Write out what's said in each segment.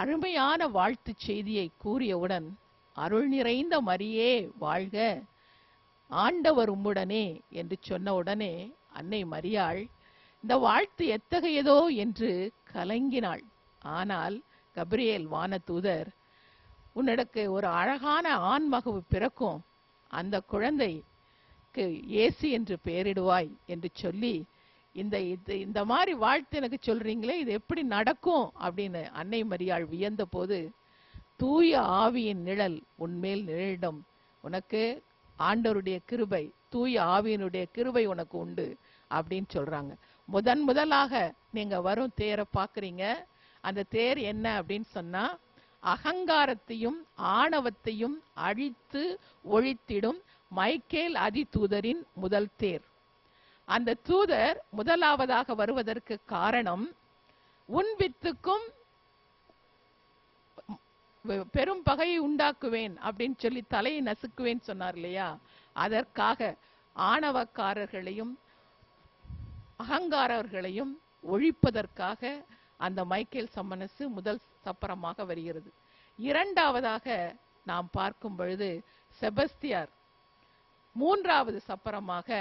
அருமையான வாழ்த்து செய்தியை கூறியவுடன், அருள் நிறைந்த மரியே வாழ்க, ஆண்டவர் உம்முடனே என்று சொன்ன உடனே அன்னை மரியாள் இந்த வாழ்த்து எத்தகையதோ என்று கலங்கினாள். ஆனால் கபிரியேல் வானதூதர், உன்னிடக்கு ஒரு அழகான ஆண்மகவு பிறக்கும், அந்த குழந்தைக்கு இயேசு என்று பெயரிடுவாய் என்று சொல்லி, இந்த மாதிரி வாழ்த்து எனக்கு சொல்றீங்களே, இது எப்படி நடக்கும் அப்படின்னு அன்னை மரியாள் வியந்த போது, தூய ஆவியின் நிழல் உன்மேல் நிழலிடம், உனக்கு ஆண்டவருடைய கிருபை, தூய ஆவியினுடைய கிருபை உனக்கு உண்டு அப்படின்னு சொல்றாங்க. முதலாக நீங்க வரும் தேரை பாக்குறீங்க. அந்த தேர் என்ன அப்படின்னு சொன்னா, அகங்காரத்தையும் ஆணவத்தையும் அழித்து ஒழித்திடும் மைக்கேல் அதிதூதரின் முதல் தேர். அந்த தூதர் முதலாவதாக வருவதற்கு காரணம், உன் வித்துக்கும் பெரும் பகையை உண்டாக்குவேன் அப்படின்னு சொல்லி தலையை நசுக்குவேன் சொன்னார் இல்லையா, அதற்காக ஆணவக்காரர்களையும் அகங்காரர்களையும் ஒழிப்பதற்காக அந்த மைக்கேல் சம்மனசு முதல் சப்பரமாக வருகிறது. இரண்டாவதாக நாம் பார்க்கும் பொழுது செபஸ்தியார், மூன்றாவது சப்பரமாக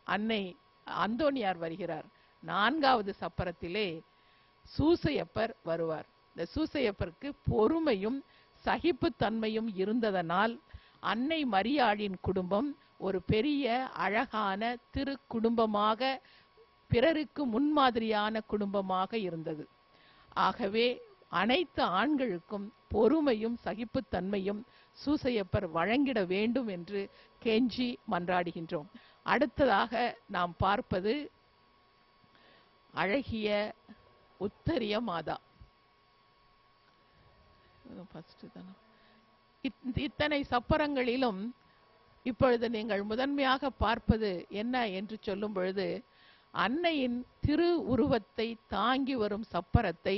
அன்னை அந்தோனியார் வருகிறார். நான்காவது சப்பரத்திலே சூசையப்பர் வருவார். இந்த சூசையப்பருக்கு பொறுமையும் சகிப்புத்தன்மையும் இருந்ததனால் அன்னை மரியாளின் குடும்பம் ஒரு பெரிய அழகான திரு குடும்பமாக, பிறருக்கு முன்மாதிரியான குடும்பமாக இருந்தது. ஆகவே அனைத்து ஆண்களுக்கும் பொறுமையும் சகிப்புத்தன்மையும் சூசையப்பர் வழங்கிட வேண்டும் என்று கெஞ்சி மன்றாடுகின்றோம். அடுத்ததாக நாம் பார்ப்பது அழகிய உத்தரிய மாதா. இத்தனை சப்பரங்களிலும் இப்பொழுது நீங்கள் முதன்மையாக பார்ப்பது என்ன என்று சொல்லும் பொழுது, அன்னையின் திரு உருவத்தை தாங்கி வரும் சப்பரத்தை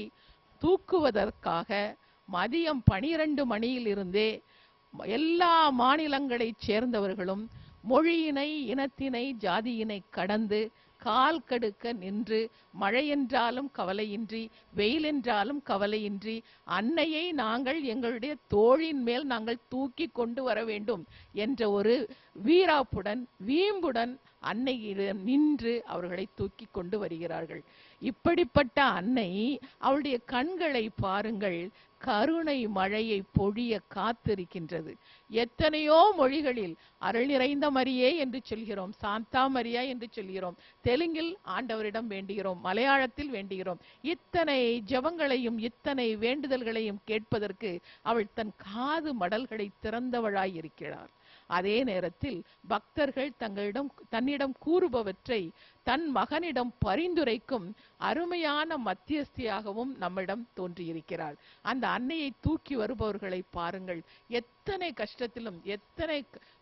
தூக்குவதற்காக மதியம் 12 மணியிலிருந்தே எல்லா மாநிலங்களைச் சேர்ந்தவர்களும் மொழியினை, இனத்தினை, ஜாதியினை கடந்து கால் கடுக்க நின்று, மழை என்றாலும் கவலையின்றி, வெயில் என்றாலும் கவலையின்றி, அன்னையை நாங்கள் எங்களுடைய தோளின் மேல் நாங்கள் தூக்கி கொண்டு வர வேண்டும் என்ற ஒரு வீராப்புடன் வீம்புடன் அன்னையிடம் நின்று அவர்களை தூக்கி கொண்டு வருகிறார்கள். இப்படிப்பட்ட அன்னை, அவளுடைய கண்களை பாருங்கள், கருணை மழையை பொழிய காத்திருக்கின்றது. எத்தனையோ மொழிகளில் அருள் நிறைந்த மரியே என்று சொல்கிறோம், சாந்தா மரியா என்று சொல்கிறோம், தெலுங்கில் ஆண்டவரிடம் வேண்டுகிறோம், மலையாளத்தில் வேண்டுகிறோம். இத்தனை ஜெபங்களையும் இத்தனை வேண்டுதல்களையும் கேட்பதற்கு அவள் தன் காது மடல்களை திறந்தவளாய் இருக்கிறார். அதே நேரத்தில் பக்தர்கள் தன்னிடம் கூறுபவற்றை தன் மகனிடம் பரிந்துரைக்கும் அருமையான மத்தியஸ்தியாகவும் நம்மிடம் தோன்றியிருக்கிறாள். அந்த அன்னையை தூக்கி வருபவர்களை பாருங்கள், எத்தனை கஷ்டத்திலும் எத்தனை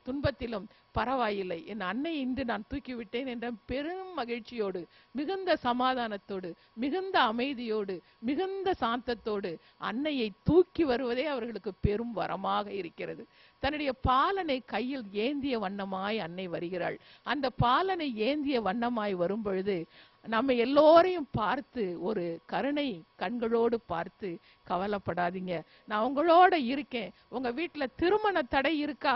துன்பத்திலும் பரவாயில்லை, என் அன்னை இன்று நான் தூக்கிவிட்டேன் என்ற பெரும் மகிழ்ச்சியோடு, மிகுந்த சமாதானத்தோடு, மிகுந்த அமைதியோடு, மிகுந்த சாந்தத்தோடு அன்னையை தூக்கி வருவதே அவர்களுக்கு பெரும் வரமாக இருக்கிறது. தன்னுடைய பாலனை கையில் ஏந்திய வண்ணமாய் அன்னை வருகிறாள். அந்த பாலனை ஏந்திய வண்ணமாய் வரும் பொழுது நம்ம எல்லோரையும் பார்த்து ஒரு கருணை கண்களோடு பார்த்து, கவலைப்படாதீங்க, நான் உங்களோட இருக்கேன், உங்க வீட்டுல திருமண தடை இருக்கா,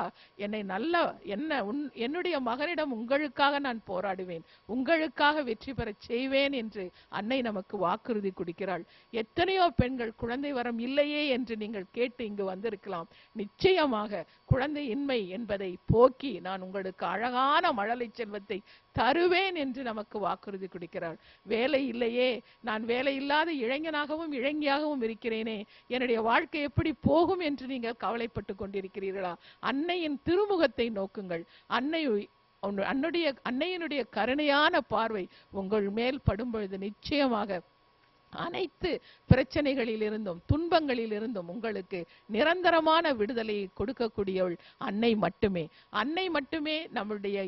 என்னுடைய மகனிடம் உங்களுக்காக நான் போராடுவேன், உங்களுக்காக வெற்றி பெற செய்வேன் என்று அன்னை நமக்கு வாக்குறுதி கொடுக்கிறாள். எத்தனையோ பெண்கள் குழந்தை வரம் இல்லையே என்று நீங்கள் கேட்டு இங்கு வந்திருக்கலாம். நிச்சயமாக குழந்தையின்மை என்பதை போக்கி நான் உங்களுக்கு அழகான மழலை செல்வத்தை தருவேன் என்று நமக்கு வாக்குறுதி கொடுக்கிறார். வேலை இல்லையே, நான் வேலை இல்லாத இளைஞனாகவும் இளைஞியாகவும் இருக்கிறேனே, என்னுடைய வாழ்க்கை எப்படி போகும் என்று நீங்கள் கவலைப்பட்டு கொண்டிருக்கிறீர்களா? அன்னையின் திருமுகத்தை நோக்குங்கள். அன்னையினுடைய கருணையான பார்வை உங்கள் மேல் படும் பொழுது நிச்சயமாக அனைத்து பிரச்சனைகளில் இருந்தும் துன்பங்களில் இருந்தும் உங்களுக்கு நிரந்தரமான விடுதலையை கொடுக்கக்கூடியவள் அன்னை மட்டுமே. அன்னை மட்டுமே நம்முடைய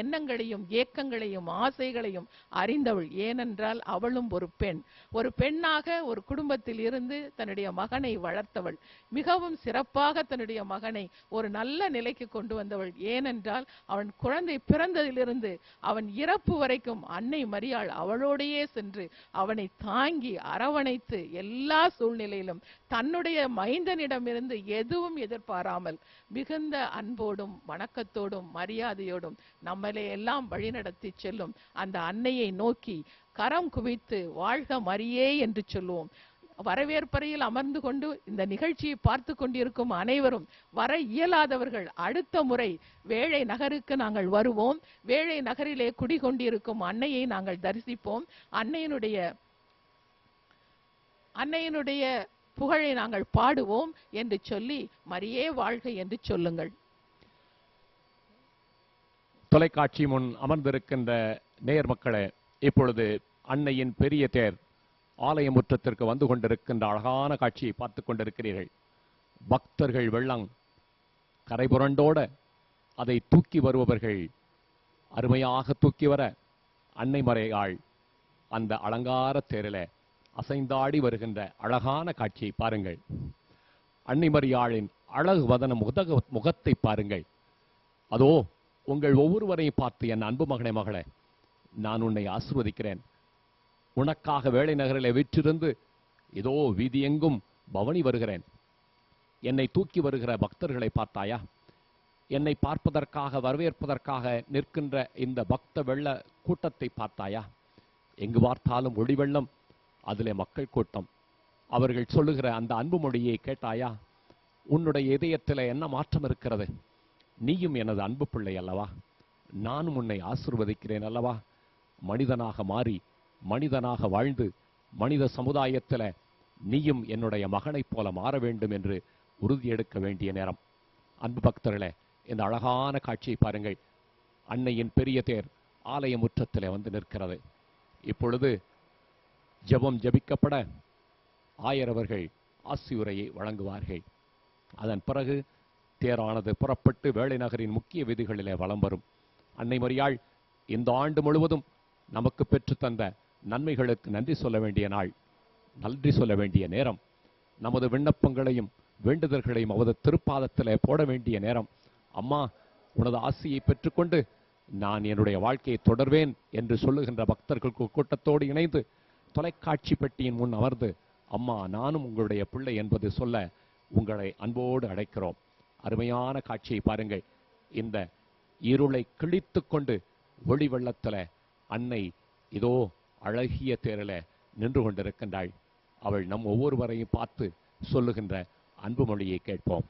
எண்ணங்களையும் ஏக்கங்களையும் ஆசைகளையும் அறிந்தவள். ஏனென்றால் அவளும் ஒரு பெண். ஒரு பெண்ணாக ஒரு குடும்பத்தில் இருந்து தன்னுடைய மகனை வளர்த்தவள். மிகவும் சிறப்பாக தன்னுடைய மகனை ஒரு நல்ல நிலைக்கு கொண்டு வந்தவள். ஏனென்றால் அவன் குழந்தை பிறந்ததிலிருந்து அவன் இறப்பு வரைக்கும் அன்னை மரியாள் அவளோடையே சென்று அவனை தாங்கி தாங்கி அரவணைத்து எல்லா சூழ்நிலையிலும் தன்னுடைய மைந்தனிடமிருந்து எதுவும் எதிர்பாராமல் மிகுந்த அன்போடும் வணக்கத்தோடும் மரியாதையோடும் நம்மளை எல்லாம் வழிநடத்தி செல்லும் அந்த அன்னையை நோக்கி கரம் குவித்து வாழ்க மரியே என்று சொல்லுவோம். வரவேற்பறையில் அமர்ந்து கொண்டு இந்த நிகழ்ச்சியை பார்த்து கொண்டிருக்கும் அனைவரும், வர இயலாதவர்கள் அடுத்த முறை வேளை நகருக்கு நாங்கள் வருவோம். வேளை நகரிலே குடிகொண்டிருக்கும் அன்னையை நாங்கள் தரிசிப்போம். அன்னையினுடைய புகழை நாங்கள் பாடுவோம் என்று சொல்லி மரியே வாழ்க என்று சொல்லுங்கள். தொலைக்காட்சி முன் அமர்ந்திருக்கின்ற நேயர் மக்களே, இப்பொழுது அன்னையின் பெரிய தேர் ஆலய முற்றத்திற்கு வந்து கொண்டிருக்கின்ற அழகான காட்சியை பார்த்து கொண்டிருக்கிறீர்கள். பக்தர்கள் வெள்ளம் கரைபுரண்டோட அதை தூக்கி வருபவர்கள் அருமையாக தூக்கி வர அன்னை மறையாள் அந்த அலங்கார தேரில அசைந்தாடி வருகின்ற அழகான காட்சியை பாருங்கள். அன்னை மரியாளின் அழகு வதன முகத்தை பாருங்கள். அதோ உங்கள் ஒவ்வொருவரையும் பார்த்து, என் அன்பு மகனே, மகளே, நான் உன்னை ஆசீர்வதிக்கிறேன். உனக்காக வேளை நகரிலே வீற்றிருந்து இதோ வீதி எங்கும் பவனி வருகிறேன். என்னை தூக்கி வருகிற பக்தர்களை பார்த்தாயா? என்னை பார்ப்பதற்காக வரவேற்பதற்காக நிற்கின்ற இந்த பக்த வெள்ள கூட்டத்தை பார்த்தாயா? எங்கு பார்த்தாலும் ஒளி வெள்ளம், அதிலே மக்கள் கூட்டம். அவர்கள் சொல்லுகிற அந்த அன்பு மொழியை கேட்டாயா? உன்னுடைய இதயத்தில் என்ன மாற்றம் இருக்கிறது? நீயும் எனது அன்பு பிள்ளை அல்லவா? நானும் உன்னை ஆசீர்வதிக்கிறேன் அல்லவா? மனிதனாக மாறி மனிதனாக வாழ்ந்து மனித சமுதாயத்தில் நீயும் என்னுடைய மகனைப் போல மாற வேண்டும் என்று உறுதியெடுக்க வேண்டிய நேரம். அன்பு பக்தர்களே, இந்த அழகான காட்சியை பாருங்கள். அன்னையின் பெரிய தேர் ஆலய முற்றத்தில் வந்து நிற்கிறது. இப்பொழுது ஜெபம் ஜபிக்கப்பட ஆயரவர்கள் ஆசியுரையை வழங்குவார்கள். அதன் பிறகு தேரானது புறப்பட்டு வேளை நகரின் முக்கிய வீதிகளிலே வலம் வரும். அன்னை மரியாள் இந்த ஆண்டு முழுவதும் நமக்கு பெற்று தந்த நன்மைகளுக்கு நன்றி சொல்ல வேண்டிய நாள், நன்றி சொல்ல வேண்டிய நேரம். நமது விண்ணப்பங்களையும் வேண்டுதல்களையும் அவரது திருப்பாதத்திலே போட வேண்டிய நேரம். அம்மா, உனது ஆசியை பெற்றுக்கொண்டு நான் என்னுடைய வாழ்க்கையை தொடர்வேன் என்று சொல்லுகின்ற பக்தர்கள் கூட்டத்தோடு இணைந்து தொலைக்காட்சி பெட்டியின் முன் அமர்ந்து, அம்மா நானும் உங்களுடைய பிள்ளை என்பது சொல்ல உங்களை அன்போடு அழைக்கிறோம். அருமையான காட்சியை பாருங்கள். இந்த இருளை கிழித்து கொண்டு ஒளி வெள்ளத்தில் அன்னை இதோ அழகிய தேரில நின்று கொண்டிருக்கின்றாள். அவள் நம் ஒவ்வொருவரையும் பார்த்து சொல்லுகின்ற அன்பு மொழியை கேட்போம்.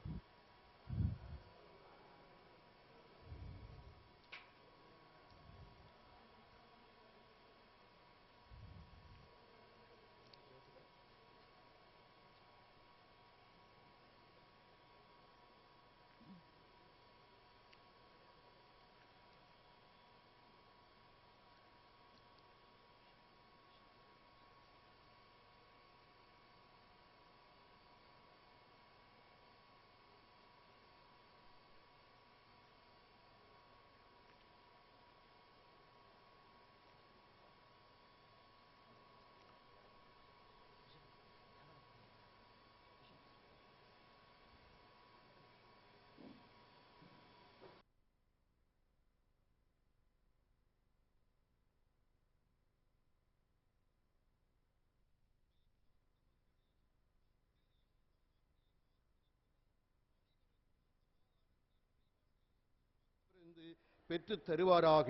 பெற்று தருவாராக.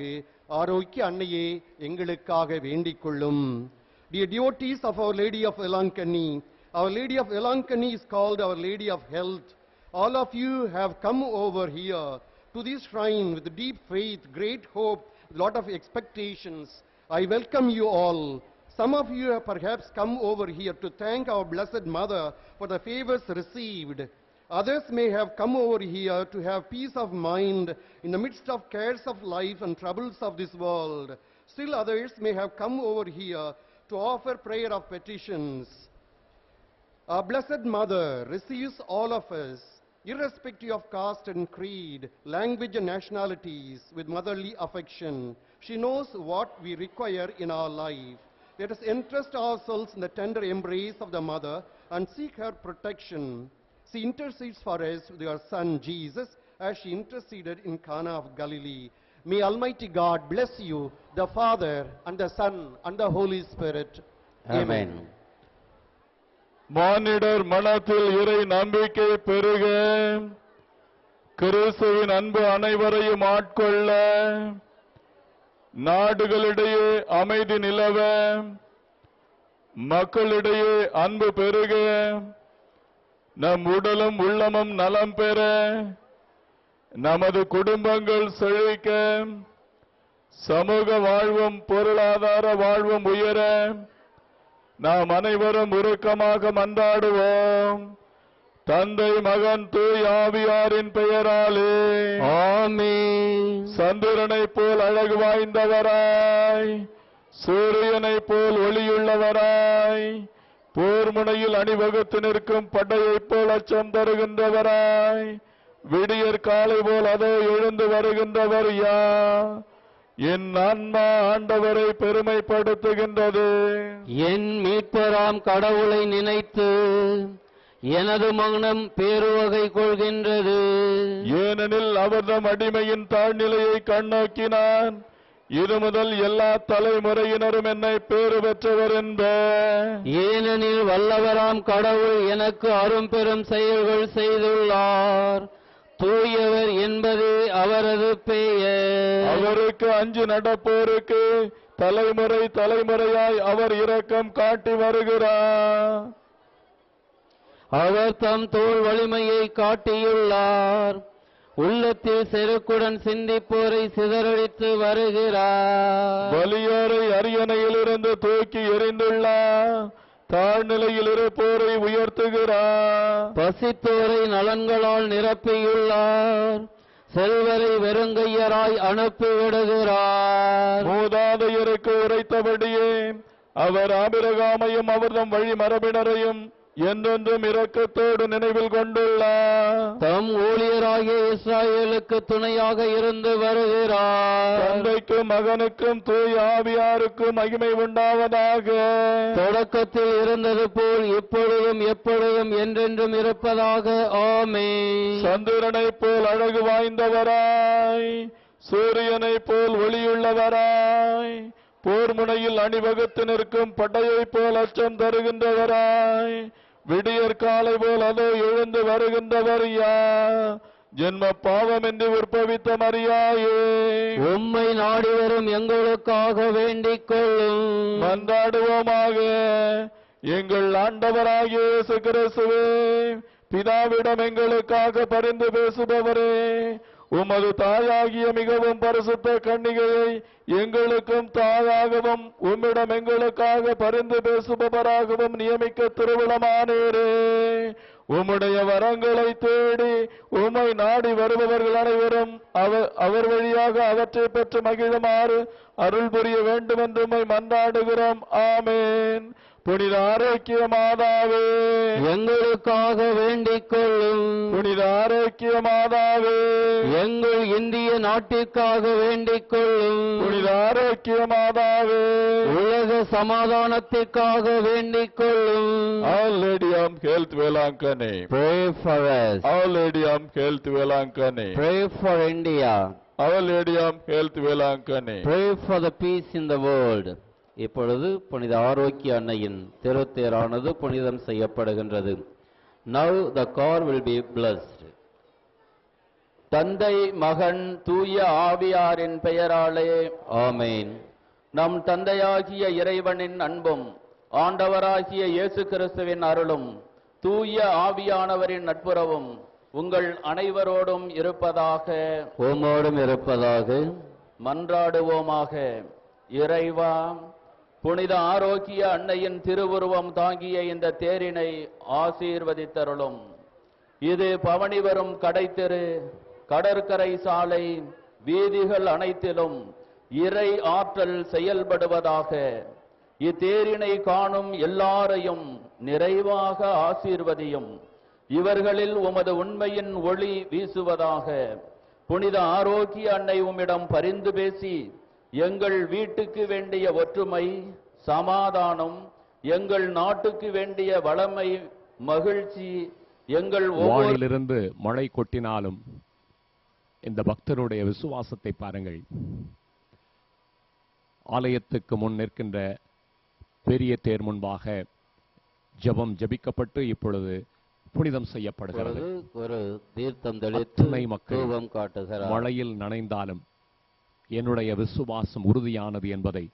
ஆரோக்கிய அன்னையே எங்களுக்காக வேண்டிக் கொள்ளும். Dear devotees of Our Lady of Velankani, Our Lady of Velankani is called Our Lady of Health. All of you have come over here to this shrine with deep faith, great hope, a lot of expectations. I welcome you all. Some of you have perhaps come over here to thank our Blessed Mother for the favors received. Others may have come over here to have peace of mind in the midst of cares of life and troubles of this world. Still others may have come over here to offer prayer of petitions. Our Blessed Mother receives all of us, irrespective of caste and creed, language and nationalities, with motherly affection. She knows what we require in our life. Let us entrust ourselves in the tender embrace of the Mother and seek her protection. She intercedes for us with her Son Jesus, as she interceded in Cana of Galilee. May Almighty God bless you, the Father and the Son and the Holy Spirit. Amen. மானிடர் மனத்தில் இறை நம்பிக்கை பெருக, கிறிஸ்துவின் அன்பு அனைவரையும் ஆட்கொள்ள, நாடுகளிடையே அமைதி நிலவ, மக்களிடையே அன்பு பெருக, நம் உடலும் உள்ளமும் நலம் பெற, நமது குடும்பங்கள் செழிக்க, சமூக வாழ்வும் பொருளாதார வாழ்வும் உயர நாம் அனைவரும் உருக்கமாக மன்றாடுவோம். தந்தை, மகன், தூய் ஆவியாரின் பெயராலே ஆமென். சந்திரனை போல் அழகு வாய்ந்தவராய், சூரியனை போல் ஒளியுள்ளவராய், போர் முனையில் அணிவகுத்து நிற்கும் படையைப் போல் அச்சம் தருகின்றவராய், விடியற் காலை போல் அதோ எழுந்து வருகின்றவர் யார்? என் ஆன்மா ஆண்டவரை பெருமைப்படுத்துகின்றது. என் மீட்பராம் கடவுளை நினைத்து எனது மனம் பேருவகை கொள்கின்றது. ஏனெனில் அவர்தம் அடிமையின் தாழ்நிலையை கண்ணோக்கினான். இது முதல் எல்லா தலைமுறையினரும் என்னை பேறு பெற்றவர் என்பர். ஏனெனில் வல்லவராம் கடவுள் எனக்கு அரும்பெரும் செயல்கள் செய்துள்ளார். தூயவர் என்பது அவரது பெயர். அவருக்கு அஞ்சு நடப்போருக்கு தலைமுறை தலைமுறையாய் அவர் இரக்கம் காட்டி வருகிறார். அவர் தம் தோள் வலிமையை காட்டியுள்ளார். உள்ளத்தில் செருக்குடன் சிந்திப்போரை சிதறடித்து வருகிறார். வலியோரை அரியணையிலிருந்து தூக்கி எறிந்துள்ளார். தாழ்நிலையில் இருப்போரை உயர்த்துகிறார். பசித்தோரை நலன்களால் நிரப்பியுள்ளார். செல்வரை வெறுங்கையராய் அனுப்பி விடுகிறார். மூதாதையருக்கு உரைத்தபடியே அவர் ஆபிரகாமையும் அவர்தம் வழி மரபினரையும் என்றென்றும் இரக்கத்தோடு நினைவில் கொண்டுள்ளார். தம் ஊழியராகிய இஸ்ராயேலுக்கு துணையாக இருந்து வருகிறார். தந்தைக்கும் மகனுக்கும் தூய் ஆவியாருக்கும் மகிமை உண்டாவதாக. தொடக்கத்தில் இருந்தது போல் இப்பொழுதும் எப்பொழுதும் என்றென்றும் இருப்பதாக. ஆமென். சந்திரனைப் போல் அழகு வாய்ந்தவராய், சூரியனைப் போல் ஒளியுள்ளவராய், போர் முனையில் அணிவகுத்து நிற்கும் படையைப் போல் அச்சம் தருகின்றவராய், விடியற் காலை போல் அதோ எழுந்து வருகின்றவர் யார்? ஜென்ம பாவம் என்று உற்பவித்த மரியாயே, உம்மை நாடி வரும் எங்களுக்காக வேண்டிக் கொள்ளும். மன்றாடுவோமாக. எங்கள் ஆண்டவராகிய இயேசு கிறிஸ்துவே, பிதாவிடம் எங்களுக்காக பரிந்து பேசுபவரே, உமது தாயாகிய மிகவும் பரிசுத்த கன்னிகையை எங்களுக்கும் தாயாகவும் உம்மிடம் எங்களுக்காக பரிந்து பேசுபவராகவும் நியமிக்க திருவுளமானீரே. உம்முடைய வரங்களை தேடி உம்மை நாடி வருபவர்கள் அனைவரும் அவர் வழியாக அவற்றை பெற்று மகிழுமாறு அருள் புரிய வேண்டும் என்று உம்மை மன்றாடுகிறோம். ஆமேன். புனித ஆரோக்கிய மாதாவே, எங்களுக்காக வேண்டிக் கொள்ளும். புனித ஆரோக்கிய மாதாவே, எங்கள் இந்திய நாட்டிற்காக வேண்டிக் கொள்ளும். புனித ஆரோக்கிய மாதாவே, உலக சமாதானத்திற்காக வேண்டிக் கொள்ளும். Our Lady of Health Velankane, Pray for us. Our Lady of Health Velankane, Pray for India. Our Lady of Health Velankane. Pray for the peace in the world. இப்பொழுது புனித ஆரோக்கிய அன்னையின் திருத்தேரானது புனிதம் செய்யப்படுகின்றது. Now the car will be blessed. தந்தை, மகன், தூய ஆவியாரின் பெயராலே ஆமென். நம் தந்தையாகிய இறைவனின் அன்பும் ஆண்டவராகிய இயேசு கிறிஸ்துவின் அருளும் தூய ஆவியானவரின் நட்புறவும் உங்கள் அனைவரோடும் இருப்பதாக. உம்மோடும் இருப்பதாக. மன்றாடுவோமாக. இறைவா, புனித ஆரோக்கிய அன்னையின் திருவுருவம் தாங்கிய இந்த தேரினை ஆசீர்வதித்தருளும். இது பவனி வரும் கடைத்தெரு, கடற்கரை சாலை, வீதிகள் அனைத்திலும் இறை ஆற்றல் செயல்படுவதாக. இத்தேரினை காணும் எல்லாரையும் நிறைவாக ஆசீர்வதியும். இவர்களில் உமது உண்மையின் ஒளி வீசுவதாக. புனித ஆரோக்கிய அன்னை உம்மிடம் பரிந்து பேசி எங்கள் வீட்டுக்கு வேண்டிய ஒற்றுமை, சமாதானம், எங்கள் நாட்டுக்கு வேண்டிய வளமை, மகிழ்ச்சி, எங்கள் வானிலிருந்து மழை கொட்டினாலும் இந்த பக்தருடைய விசுவாசத்தை பாருங்கள். ஆலயத்துக்கு முன் நிற்கின்ற பெரிய தேர் முன்பாக ஜெபம் ஜெபிக்கப்பட்டு இப்பொழுது புனிதம் செய்யப்படுகிறது. இப்பொழுது ஒரு தீர்த்தம் தெளித்து அத்துணை மக்கள் தூபம் காட்டுகிறார். மழையில் நனைந்தாலும் என்னுடைய விசுவாசம் உறுதியானது என்பதை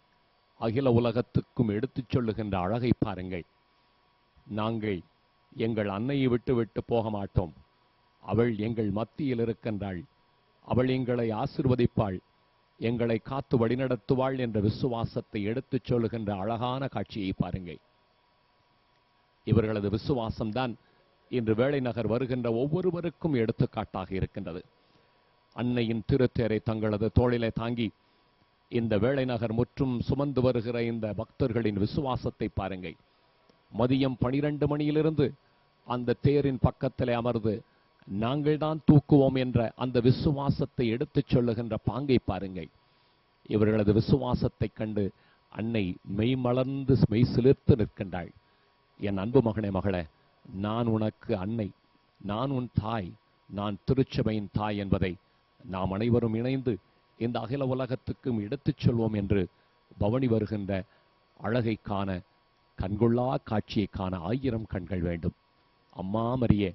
அகில உலகத்துக்கும் எடுத்துச் சொல்லுகின்ற அழகை பாருங்கள். நாங்கள் எங்கள் அன்னையை விட்டு போக மாட்டோம். அவள் எங்கள் மத்தியில் இருக்கின்றாள். அவள் எங்களை ஆசிர்வதிப்பாள், எங்களை காத்து வழிநடத்துவாள் என்ற விசுவாசத்தை எடுத்துச் சொல்லுகின்ற அழகான காட்சியை பாருங்கள். இவர்களது விசுவாசம்தான் இன்று வேளை நகர் வருகின்ற ஒவ்வொருவருக்கும் எடுத்துக்காட்டாக இருக்கின்றது. அன்னையின் திருத்தேரை தங்களது தோளிலே தாங்கி இந்த வேளை நகர் முற்றும் சுமந்து வருகிற இந்த பக்தர்களின் விசுவாசத்தை பாருங்கள். மதியம் 12 மணியிலிருந்து அந்த தேரின் பக்கத்திலே அமர்ந்து நாங்கள் தான் தூக்குவோம் என்ற அந்த விசுவாசத்தை எடுத்துச் சொல்லுகின்ற பாங்கை பாருங்கள். இவர்களது விசுவாசத்தை கண்டு அன்னை மெய்மலர்ந்து மெய் சிலிர்த்து நிற்கின்றாள். என் அன்பு மகனே, மகளே, நான் உனக்கு அன்னை, நான் உன் தாய், நான் திருச்சபையின் தாய் என்பதை நாம் அனைவரும் இணைந்து இந்த அகில உலகத்துக்கும் எடுத்துச் சொல்வோம் என்று பவனி வருகின்ற அழகை காண, கண்கொள்ளா காட்சியை காண 1000 கண்கள் வேண்டும். அம்மா மரியே,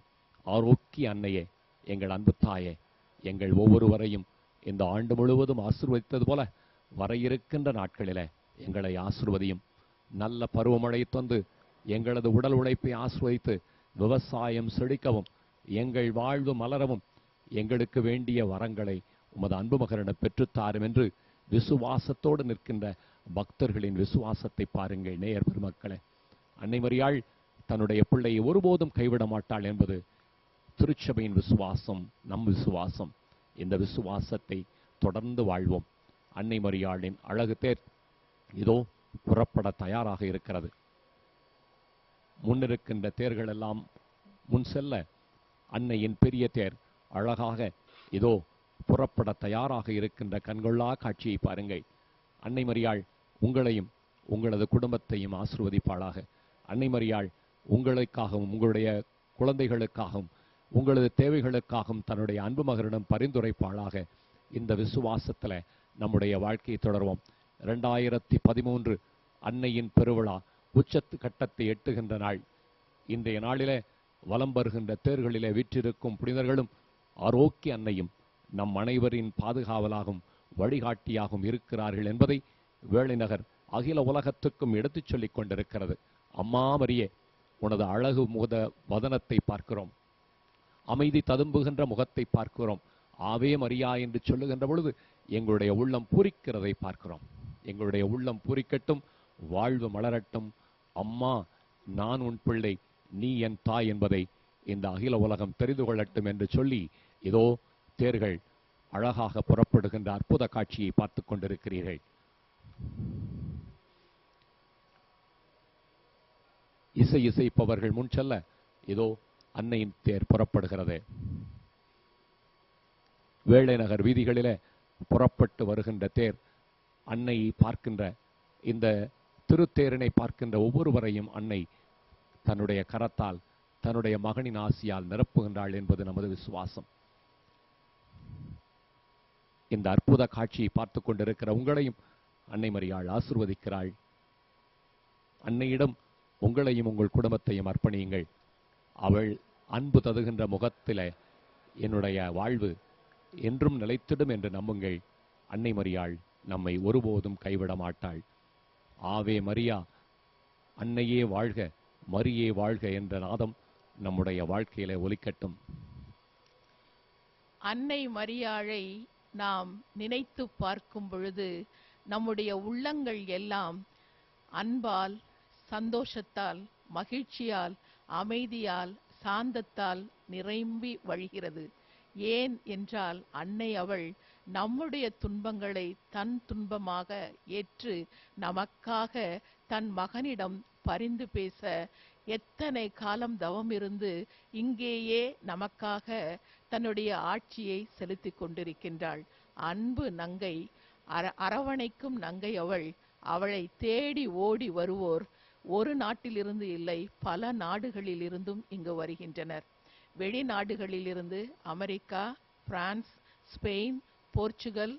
ஆரோக்கிய அன்னையே, எங்கள் அன்பு தாயே, எங்கள் ஒவ்வொருவரையும் இந்த ஆண்டு முழுவதும் ஆசீர்வதித்தது போல வர இருக்கின்ற நாட்களிலே எங்களை ஆசீர்வதியும். நல்ல பருவமழை தந்து எங்களது உடல் உழைப்பை ஆசீர்வதித்து விவசாயம் செழிக்கவும், எங்கள் வாழ்வு மலரவும், எங்களுக்கு வேண்டிய வரங்களை உமது அன்பு மகனிடம் பெற்றுத்தாரும் என்று விசுவாசத்தோடு நிற்கின்ற பக்தர்களின் விசுவாசத்தை பாருங்கள். நேயர் பெருமக்களே, அன்னை மரியாள் தன்னுடைய பிள்ளையை ஒருபோதும் கைவிட மாட்டாள் என்பது திருச்சபையின் விசுவாசம், நம் விசுவாசம். இந்த விசுவாசத்தை தொடர்ந்து வாழ்வோம். அன்னை மரியாளின் அழகு தேர் இதோ புறப்பட தயாராக இருக்கிறது. முன்னிருக்கின்ற தேர்கள் எல்லாம் முன் செல்ல அன்னையின் பெரிய தேர் அழகாக இதோ புறப்பட தயாராக இருக்கின்ற கண்கொள்ளா காட்சியை பாருங்கள். அன்னை மரியாள் உங்களையும் உங்களது குடும்பத்தையும் ஆசீர்வதிப்பாளாக. அன்னை மரியாள் உங்களுக்காகவும் உங்களுடைய குழந்தைகளுக்காகவும் உங்களது தேவைகளுக்காகவும் தன்னுடைய அன்பு மகனிடம் பரிந்துரைப்பாளாக. இந்த விசுவாசத்தில் நம்முடைய வாழ்க்கையை தொடர்வோம். 2013 அன்னையின் பெருவிழா உச்சத்து கட்டத்தை எட்டுகின்ற நாள். இன்றைய நாளிலே வலம் வருகின்ற தேர்களிலே வீற்றிருக்கும் புனிதர்களும் ஆரோக்கிய அன்னையும் நம் அனைவரின் பாதுகாவலாகவும் வழிகாட்டியாகவும் இருக்கிறார்கள் என்பதை வேளை நகர் அகில உலகத்துக்கும் எடுத்துச் சொல்லிக் கொண்டிருக்கிறது. அம்மா மரியே, உனது அழகு முக வதனத்தை பார்க்கிறோம், அமைதி ததும்புகின்ற முகத்தை பார்க்கிறோம். ஆவே மரியா என்று சொல்லுகின்ற பொழுது எங்களுடைய உள்ளம் பூரிக்கிறதை பார்க்கிறோம். எங்களுடைய உள்ளம் பூரிக்கட்டும், வாழ்வு மலரட்டும். அம்மா, நான் உன் பிள்ளை, நீ என் தாய் என்பதை இந்த அகில உலகம் தெரிந்து கொள்ளட்டும் என்று சொல்லி இதோ தேர்கள் அழகாக புறப்படுகின்ற அற்புத காட்சியை பார்த்து கொண்டிருக்கிறீர்கள். இசைப்பவர்கள் முன் செல்ல இதோ அன்னையின் தேர் புறப்படுகிறது. வேளை நகர் வீதிகளிலே புறப்பட்டு வருகின்ற தேர் அன்னையை பார்க்கின்ற, இந்த திருத்தேரினை பார்க்கின்ற ஒவ்வொருவரையும் அன்னை தன்னுடைய கரத்தால் தன்னுடைய மகனின் ஆசியால் நிரப்புகின்றாள் என்பது நமது விசுவாசம். இந்த அற்புத காட்சியை பார்த்து கொண்டிருக்கிற உங்களையும் அன்னை மரியாள் ஆசீர்வதிக்கிறாள். அன்னையிடம் உங்களையும் உங்கள் குடும்பத்தையும் அர்ப்பணியுங்கள். அவள் அன்பு ததுகின்ற முகத்திலே என்னுடைய வாழ்வு என்றும் நிலைத்திடும் என்று நம்புங்கள். அன்னை மரியாள் நம்மை ஒருபோதும் கைவிட மாட்டாள். ஆவே மரியா, அன்னையே வாழ்க, மரியே வாழ்க என்ற நாதம் நம்முடைய வாழ்க்கையிலே ஒலிக்கட்டும். அன்னை மரியாளை நாம் நினைத்து பார்க்கும் பொழுது நம்முடைய உள்ளங்கள் எல்லாம் அன்பால், சந்தோஷத்தால், மகிழ்ச்சியால், அமைதியால், சாந்தத்தால் நிரம்பி வழிகிறது. ஏன் என்றால் அன்னை அவள் நம்முடைய துன்பங்களை தன் துன்பமாக ஏற்று நமக்காக தன் மகனிடம் பரிந்து பேச எத்தனை காலம் தவம் இருந்து இங்கேயே நமக்காக தன்னுடைய ஆட்சியை செலுத்தி கொண்டிருக்கின்றாள். அன்பு நங்கை, அரவணைக்கும் நங்கை அவள். அவளை தேடி ஓடி வருவோர் ஒரு நாட்டிலிருந்து இல்லை, பல நாடுகளில் இருந்தும் இங்கு வருகின்றனர். வெளிநாடுகளிலிருந்து அமெரிக்கா, பிரான்ஸ், ஸ்பெயின், போர்ச்சுகல்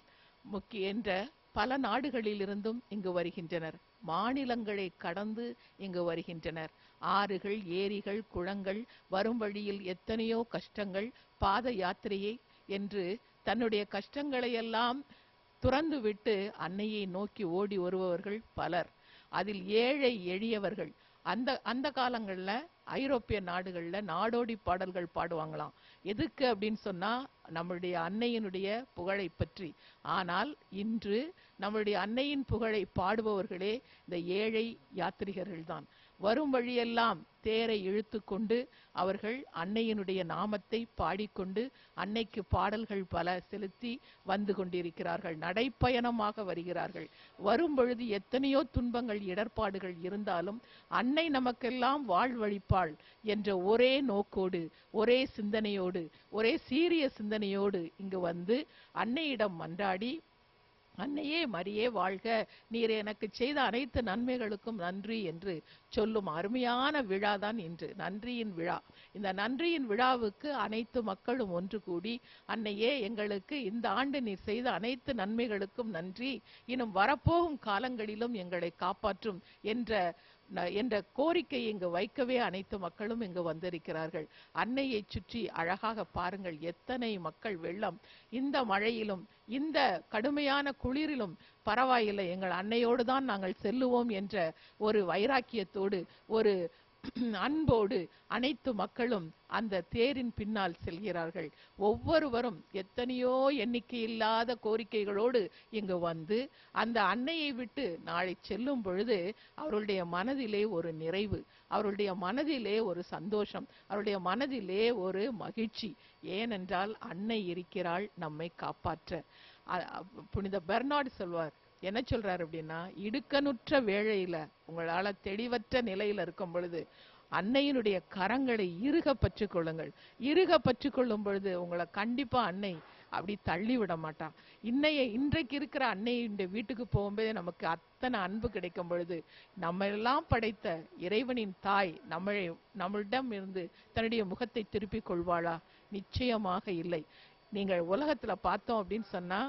என்ற பல நாடுகளிலிருந்தும் இங்கு வருகின்றனர். மாநிலங்களை கடந்து இங்கு வருகின்றனர். ஆறுகள், ஏரிகள், குளங்கள், வரும் வழியில் எத்தனையோ கஷ்டங்கள், பாத யாத்திரையை என்று தன்னுடைய கஷ்டங்களையெல்லாம் துறந்துவிட்டு அன்னையை நோக்கி ஓடி வருபவர்கள் பலர். அதில் ஏழை எளியவர்கள். அந்த காலங்கள்ல ஐரோப்பிய நாடுகள்ல நாடோடி பாடல்கள் பாடுவாங்களாம். எதுக்கு அப்படின்னு சொன்னா நம்மளுடைய அன்னையினுடைய புகழை பற்றி. ஆனால் இன்று நம்மளுடைய அன்னையின் புகழை பாடுபவர்களே இந்த ஏழை யாத்திரிகர்கள் தான். வரும் வழியெல்லாம் தேரை இழுத்து கொண்டு அவர்கள் அன்னையினுடைய நாமத்தை பாடிக்கொண்டு அன்னைக்கு பாடல்கள் பல செலுத்தி வந்து கொண்டிருக்கிறார்கள். நடைப்பயணமாக வருகிறார்கள். வரும் பொழுது எத்தனையோ துன்பங்கள், இடர்பாடுகள் இருந்தாலும் அன்னை நமக்கெல்லாம் வாழ்வழிப்பாள் என்ற ஒரே நோக்கோடு, ஒரே சிந்தனையோடு, ஒரே சீரிய சிந்தனையோடு இங்கு வந்து அன்னையிடம் மன்றாடி, அன்னையே மரியே வாழ்க, நீர் எனக்கு செய்த அனைத்து நன்மைகளுக்கும் நன்றி என்று சொல்லும் அருமையான விழாதான் இன்று நன்றியின் விழா. இந்த நன்றியின் விழாவுக்கு அனைத்து மக்களும் ஒன்று கூடி, அன்னையே எங்களுக்கு இந்த ஆண்டு நீர் செய்த அனைத்து நன்மைகளுக்கும் நன்றி, இன்னும் வரப்போகும் காலங்களிலும் எங்களை காப்பாற்றும் என்ற கோரிக்கை இங்கு வைக்கவே அனைத்து மக்களும் இங்கு வந்திருக்கிறார்கள். அன்னையை சுற்றி அழகாக பாருங்கள், எத்தனை மக்கள் வெள்ளம். இந்த மழையிலும் இந்த கடுமையான குளிரிலும் பரவாயில்லை, எங்கள் அன்னையோடு தான் நாங்கள் செல்லுவோம் என்ற ஒரு வைராக்கியத்தோடு, ஒரு அன்போடு அனைத்து மக்களும் அந்த தேரின் பின்னால் செல்கிறார்கள். ஒவ்வொருவரும் எத்தனையோ எண்ணிக்கையில்லாத கோரிக்கைகளோடு இங்கு வந்து அந்த அன்னையை விட்டு நாளை செல்லும் பொழுது அவருடைய மனதிலே ஒரு நிறைவு, அவருடைய மனதிலே ஒரு சந்தோஷம், அவருடைய மனதிலே ஒரு மகிழ்ச்சி. ஏனென்றால் அன்னை இருக்கிறாள் நம்மை காப்பாற்ற. புனித பெர்னார்டு சொல்வார், என்ன சொல்றாரு அப்படின்னா, இடுக்கனுற்ற வேளையில உங்களால தெளிவற்ற நிலையில இருக்கும் பொழுது அன்னையினுடைய கரங்களை இறுக பற்றிக் கொள்ளுங்கள். இறுக பற்றிக் கொள்ளும் பொழுது உங்களை கண்டிப்பா அன்னை அப்படி தள்ளி விட மாட்டான். இன்றைக்கு இருக்கிற அன்னையுடைய வீட்டுக்கு போகும்போதே நமக்கு அத்தனை அன்பு கிடைக்கும் பொழுது, நம்ம எல்லாம் படைத்த இறைவனின் தாய் நம்மளிடம் இருந்து தன்னுடைய முகத்தை திருப்பிக் கொள்வாளா? நிச்சயமாக இல்லை. நீங்கள் உலகத்துல பார்த்தோம் அப்படின்னு சொன்னா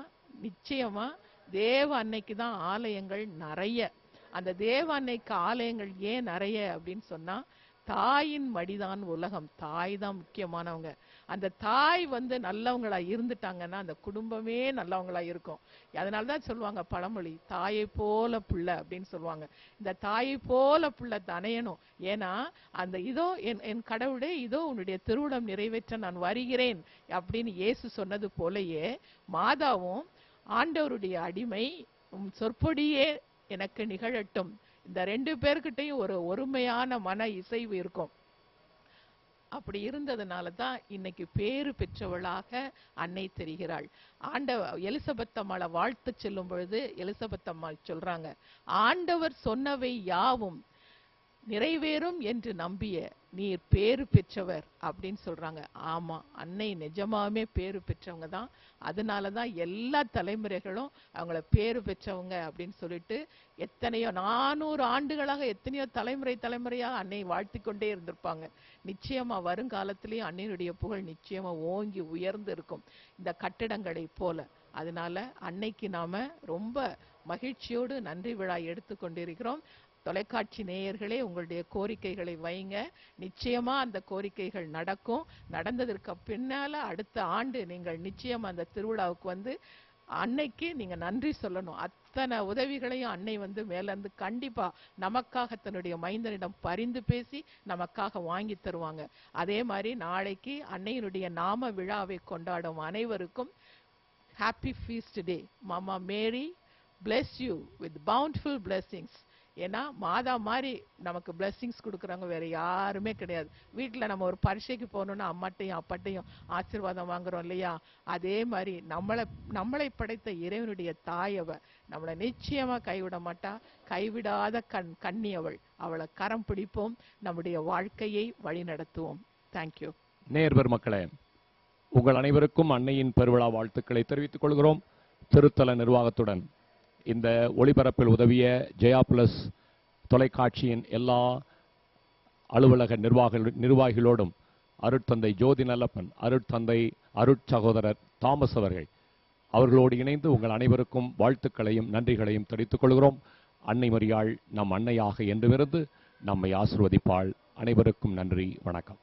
நிச்சயமா தேவ அன்னைக்கு தான் ஆலயங்கள் நிறைய. அந்த தேவ அன்னைக்கு ஆலயங்கள் ஏன் நிறைய அப்படின்னு சொன்னா, தாயின் மடிதான் உலகம். தாய் தான் முக்கியமானவங்க. அந்த தாய் நல்லவங்களா இருந்துட்டாங்கன்னா அந்த குடும்பமே நல்லவங்களா இருக்கும். அதனாலதான் சொல்லுவாங்க பழமொழி, தாயை போல பிள்ளை அப்படின்னு சொல்லுவாங்க. இந்த தாயை போல பிள்ளை தனையணும். ஏன்னா அந்த இதோ என் கடவுளே, இதோ உன்னுடைய திருவுளம் நிறைவேற்ற நான் வருகிறேன் அப்படின்னு இயேசு சொன்னது போலயே மாதாவும் ஆண்டவருடைய அடிமை, சொற்பொடியே எனக்கு நிகழட்டும், இந்த ரெண்டு பேர்கிட்டையும் ஒரு ஒருமையான மன இசைவு இருக்கும். அப்படி இருந்ததுனால தான் இன்னைக்கு பேறு பெற்றவளாக அன்னை தெரிகிறாள். எலிசபெத் அம்மாளை வாழ்த்து செல்லும் பொழுது எலிசபெத் அம்மாள் சொல்றாங்க, ஆண்டவர் சொன்னவை யாவும் நிறைவேறும் என்று நம்பிய நீர் பேறு பெற்றவர் அப்படின்னு சொல்றாங்க. ஆமா, அன்னை நிஜமாவே பேறு பெற்றவங்க தான். அதனாலதான் எல்லா தலைமுறைகளும் அவங்கள பேறு பெற்றவங்க அப்படின்னு சொல்லிட்டு எத்தனையோ 400 ஆண்டுகளாக எத்தனையோ தலைமுறையாக அன்னை வாழ்த்தி கொண்டே இருந்திருப்பாங்க. நிச்சயமா வருங்காலத்திலேயும் அன்னையினுடைய புகழ் நிச்சயமா ஓங்கி உயர்ந்து இருக்கும், இந்த கட்டிடங்களை போல. அதனால அன்னைக்கு நாம ரொம்ப மகிழ்ச்சியோடு நன்றி விழா எடுத்து கொண்டிருக்கிறோம். தொலைக்காட்சி நேயர்களே, உங்களுடைய கோரிக்கைகளை வைங்க. நிச்சயமா அந்த கோரிக்கைகள் நடக்கும். நடந்ததற்கு பின்னால அடுத்த ஆண்டு நீங்கள் நிச்சயம் அந்த திருவிழாவுக்கு அன்னைக்கு நீங்க நன்றி சொல்லணும். அத்தனை உதவிகளையும் அன்னை மேல இருந்து கண்டிப்பா நமக்காக தன்னுடைய மைந்தனிடம் பரிந்து பேசி நமக்காக வாங்கி தருவாங்க. அதே மாதிரி நாளைக்கு அன்னையினுடைய நாம விழாவை கொண்டாடும் அனைவருக்கும் ஹாப்பி ஃபீஸ்ட் டே. மாமா மேரி bless you with bountiful blessings. ஏன்னா மாதா மாதிரி நமக்கு பிளெஸிங்ஸ் கொடுக்குறவங்க வேற யாருமே கிடையாது. வீட்டுல நம்ம ஒரு பரீட்சைக்கு போகணும்னா அம்மாட்டையும் அப்பாட்டையும் ஆசீர்வாதம் வாங்குறோம் இல்லையா? அதே மாதிரி நம்மளை படைத்த இறைவனுடைய தாயவ நம்மளை நிச்சயமா கைவிட மாட்டா. கைவிடாத கண்ணி அவளை கரம் பிடிப்போம், நம்முடைய வாழ்க்கையை வழி நடத்துவோம். தேங்க்யூ. நேயர் மக்களே, உங்கள் அனைவருக்கும் அன்னையின் பெருவிழா வாழ்த்துக்களை தெரிவித்துக் கொள்கிறோம். திருத்தல நிர்வாகத்துடன் இந்த ஒளிபரப்பில் உதவிய ஜெயா பிளஸ் தொலைக்காட்சியின் எல்லா அலுவலக நிர்வாகிகளோடும் அருட்தந்தை ஜோதி நல்லப்பன், அருட்தந்தை அருட்சகோதரர் தாமஸ் அவர்களோடு இணைந்து உங்கள் அனைவருக்கும் வாழ்த்துக்களையும் நன்றிகளையும் தெரிவித்துக் கொள்கிறோம். அன்னை மரியாள் நம் அன்னையாக என்றுமிருந்து நம்மை ஆசீர்வதிப்பாள். அனைவருக்கும் நன்றி, வணக்கம்.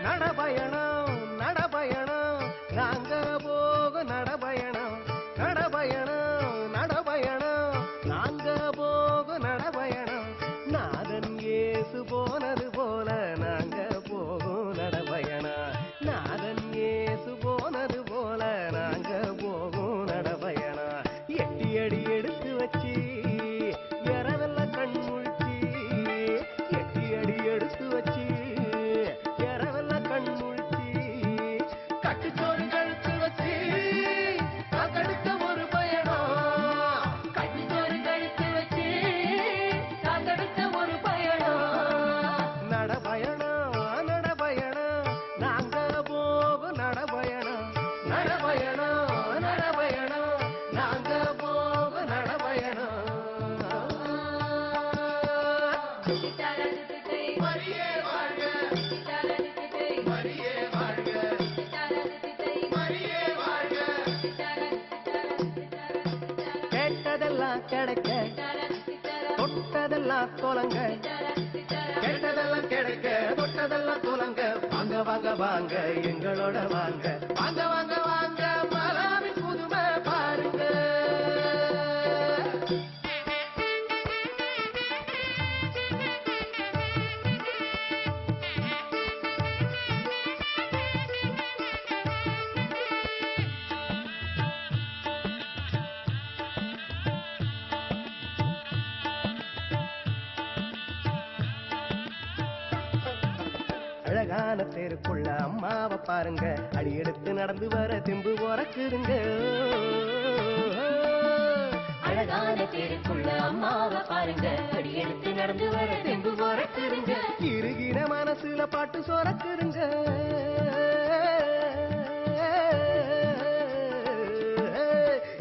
நடபயணம் நடபயணம் நாங்க போக நடபயணம் நடபயணம் நடபயணம் நாங்க போக நடபயணம் நாதன் இயேசு போனது போல நாங்க போகும் நடபயணம் நாதன் இயேசு போனது போல நாங்க போகும் நடபயணம் எட்டி அடி எடுத்து வச்சு இரவெல்லாம் கண் முழிச்சு எட்டி அடி எடுத்து வச்சு கிடைக்க தொட்டதெல்லாம் தொலங்க கேட்டதெல்லாம் கிடைக்க தொட்டதெல்லாம் தொலங்க வாங்க வாங்க வாங்க எங்களோட வாங்க வாங்க வாங்க வாங்க மலாவின் புதுமை பாருங்க அழகான தெருக்குள்ள அம்மாவை பாருங்க அடி எடுத்து நடந்து வர தெம்பு உறக்குதுங்க அழகான தெருக்குள்ள அம்மாவை பாருங்க அடி எடுத்து நடந்து வர தெம்பு உறக்குதுங்க இருகிற மனசுல பாட்டு சொறக்குதுங்க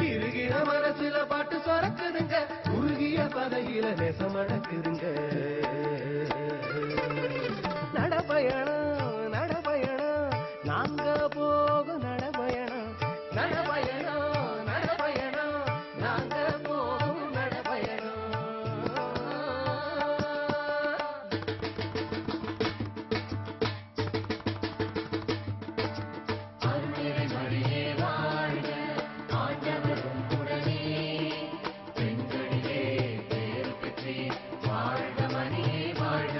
இருகிற மனசுல பாட்டு சொறக்குதுங்க உருகிய பதையில நெசம் அடக்குதுங்க நடபயணம் நடபயணம் நாங்க போக நடபயணம் நடபயணம் நடபயணம் நாங்க போக நடபயணம் அருள்நிறை மரியே வாழ்க ஆண்டவரும் உடனே பெண்களிலே பேறு பெற்றே வாழ்க மரியே வாழ்க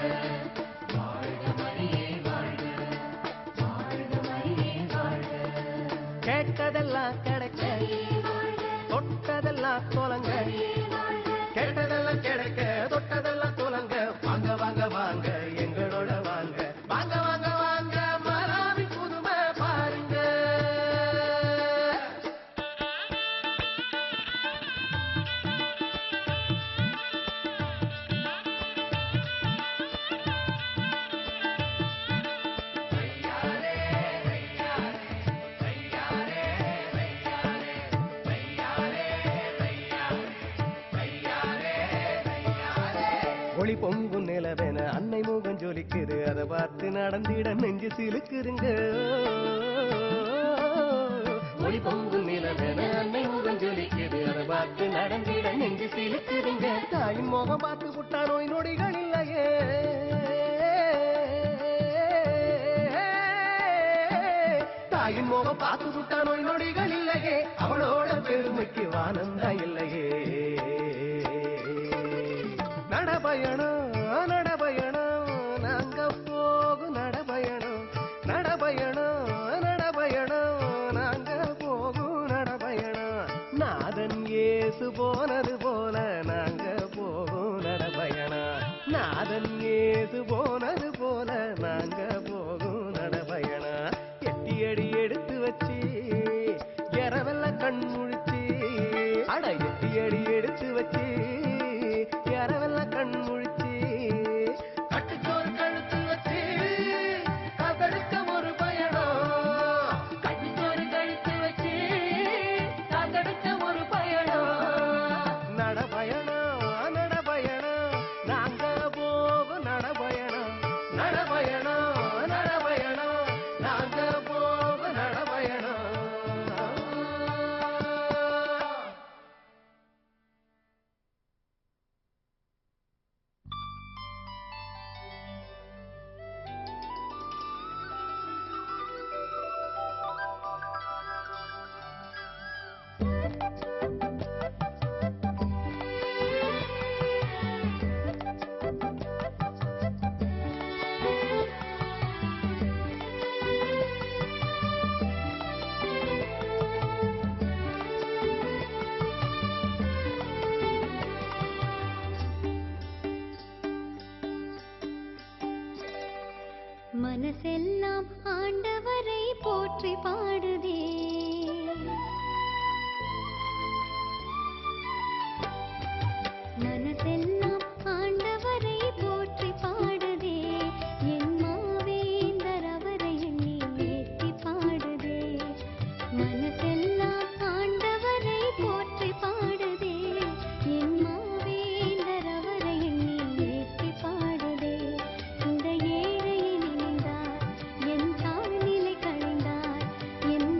கேட்டதெல்லாம் கிடைக்க தொட்டதெல்லாம் தோலங்க கெட்டதெல்லாம் கிடைக்க தொட்டதெல்லாம் தோலங்க வாங்க வாங்க வாங்க எங்களோட வாங்க வாங்க வாங்க வாங்க மலாவி புதுமை பாருங்க. ஒளி பொங்கும் நிலவென அன்னை முகம் ஜொலிக்குது அதை பார்த்து நடந்திட நெஞ்சு சிலுக்குதுங்க. ஒளி பொங்கும் நிலவென அன்னை முகம் ஜொலிக்குது அதை பார்த்து நடந்திட நெஞ்சு சிலுக்குதுங்க. தாயின் முகம் பார்த்து புட்டா நோய் நொடிகள் இல்லையே, தாயின் முகம் பார்த்து புட்டா நோய் நொடிகள் இல்லையே, அவளோட பெருமைக்கு வானந்தா இல்லையே. நடபயணம் நடபயணம் நாங்க போகும் நடபயணம், நடபயணம் நடபயணம் நாங்க போகும் நடபயணம். நாதன் இயேசு போனது போல நாங்க போகும் நடபயணம், நாதன் இயேசு போனது போல நாங்க போகும் நடபயணம். எட்டி அடி எடுத்து வச்சு இரவெல்லாம் கண் முழிச்சு, அட எட்டி அடி எடுத்து வச்சு இரவெல்லாம் கண் முழிச்சு, கட்டுச்சோறு கழுத்து வச்சு காத்தெடுக்க ஒரு பயணம், கட்டுச்சோறு கழுத்து வச்சு காத்தெடுக்க ஒரு பயணம். நடபயணம் நடபயணம் நாங்க போகும் நடபயணம், நடபயணம் நடபயணம் நாங்க போகும் நடபயணம். மனசெல்லாம் ஆண்டவரை போற்றி பாடுதே, மனசெல்லாம் ஆண்டவரை போற்றி பாடுதே, என் மாவேந்தர் அவரை எண்ணி ஏற்றி பாடுதே. மனசெல்லாம் ஆண்டவரை போற்றி பாடுதே, என் மாவேந்தர் அவரை எண்ணி ஏற்றி பாடுதே. இந்த ஏழையை நினைந்தார், என் தாழ்நிலை களைந்தார், என்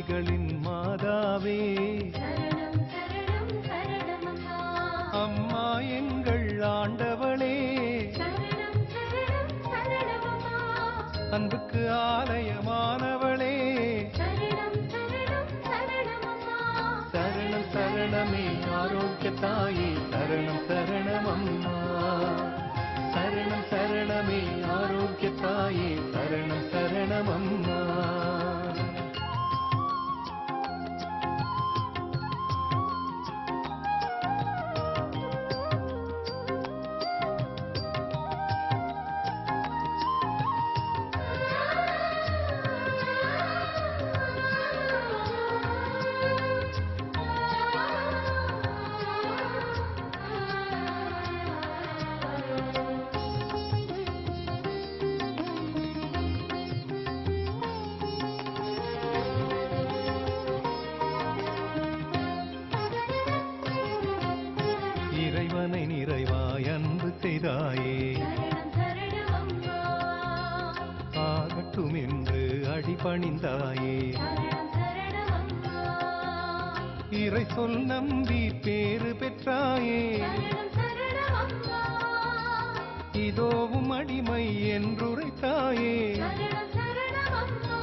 விழிகளின் மாதாவே சரணம் சரணம் சரணமம்மா அம்மா எங்கள் ஆண்டவளே சரணம் சரணம் சரணமம்மா அன்புக்கு ஆலயமானவளே சரணம் சரணம் சரணமம்மா சரணம் சரணமே ஆரோக்கிய தாயே சரணம் சரணமம்மா சரணம் சரணமே ஆரோக்கிய தாயே சரணம் சரணமம்மா இறைவனை நிறைவாய் அன்பு செய்தாயே சரணம் சரணமம்மா ஆகட்டும் என்று அடிபணிந்தாயே சரணம் சரணமம்மா இறை சொல் நம்பி பேறு பெற்றாயே சரணம் சரணமம்மா இதோவும் அடிமை என்றுரைத்தாயே சரணம் சரணமம்மா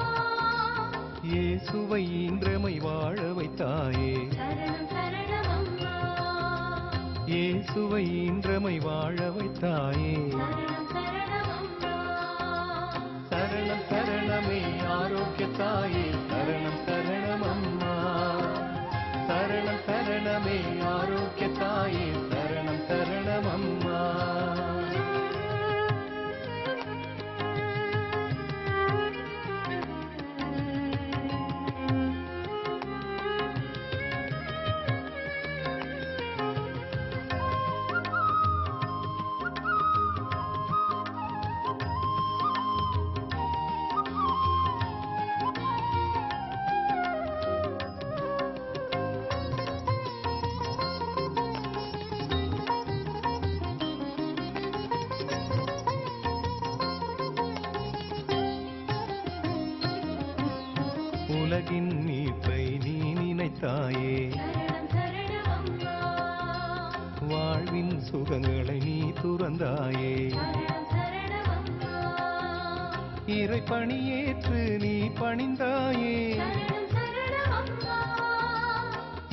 இயேசுவை இன்றமை வாழ வைத்தாயே சரணம் சரணமம்மா இயேசுவை இன்றமை வாழ வைத்தாயே சரணம் சரணமம்மா சரணம் சரணமே ஆரோக்கிய தாயே சரணம் சரணமம்மா சரணம் சரணமே ஆரோக்கிய தாயே சரணம் சரணமம்மா உலகின் மீட்பை நீ நினைத்தாயே சரணம் சரணமம்மா வாழ்வின் சுகங்களை நீ துறந்தாயே சரணம் சரணமம்மா இறை பணியேற்று நீ பணிந்தாயே சரணம் சரணமம்மா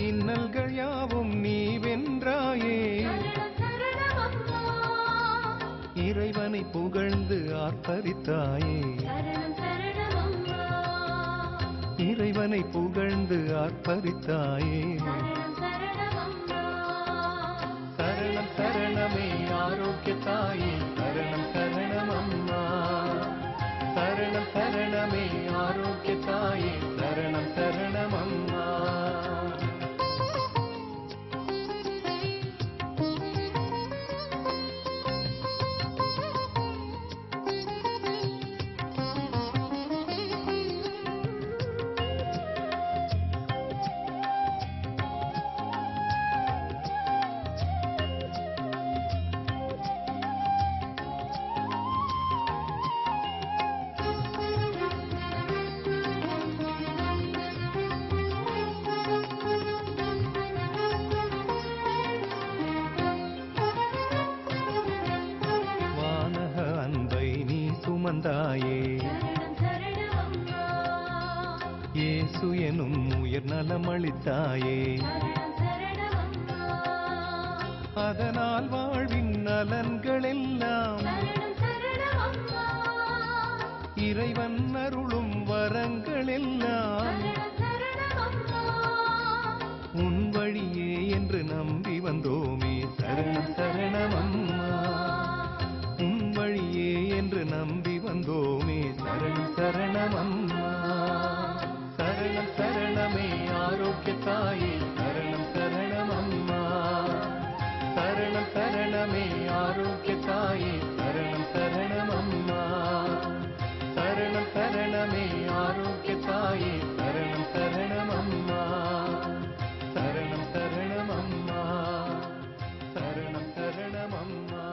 இன்னல்கள் யாவும் நீ வென்றாயே சரணம் சரணமம்மா இறைவனை புகழ்ந்து ஆர்ப்பரித்தாயே சரணம் சரணமம்மா இறைவனை புகழ்ந்து ஆர்ப்பரித்தாயே சரணம் சரணமம்மா சரணம் சரணமே ஆரோக்கிய தாயே சரணம் சரணமம்மா சரணம் சரணமே ஆரோக்கிய தாயே சரணம் சரணமம்மா வானக அன்பை நீ சுமந்தாயே சரணம் சரணமம்மா இயேசு எனும் உயர் நலமளித்தாயே சரணம் சரணமம்மா அதனால் வாழ்வின் நலன்கள் எல்லாம் சரணம் சரணமம்மா இறைவன் அருளும் வரங்கள் எல்லாம் சரணம் சரணமம்மா உன் வழியே என்று நம்பி வந்தோமே சரணம் சரணமம்மா உன் வழியே என்று நம்பி வந்தோமே சரணம் சரணமம்மா சரணம் சரணமே ஆரோக்கிய தாயே சரணம் சரணமம்மா சரணம் சரணமே ஆரோக்கிய தாயே சரணம் சரணமம்மா சரணம் சரணமே ஆரோக்கிய தாயே சரணம் சரணமம்மா சரணம் சரணமம்மா சரணம் சரணமம்மா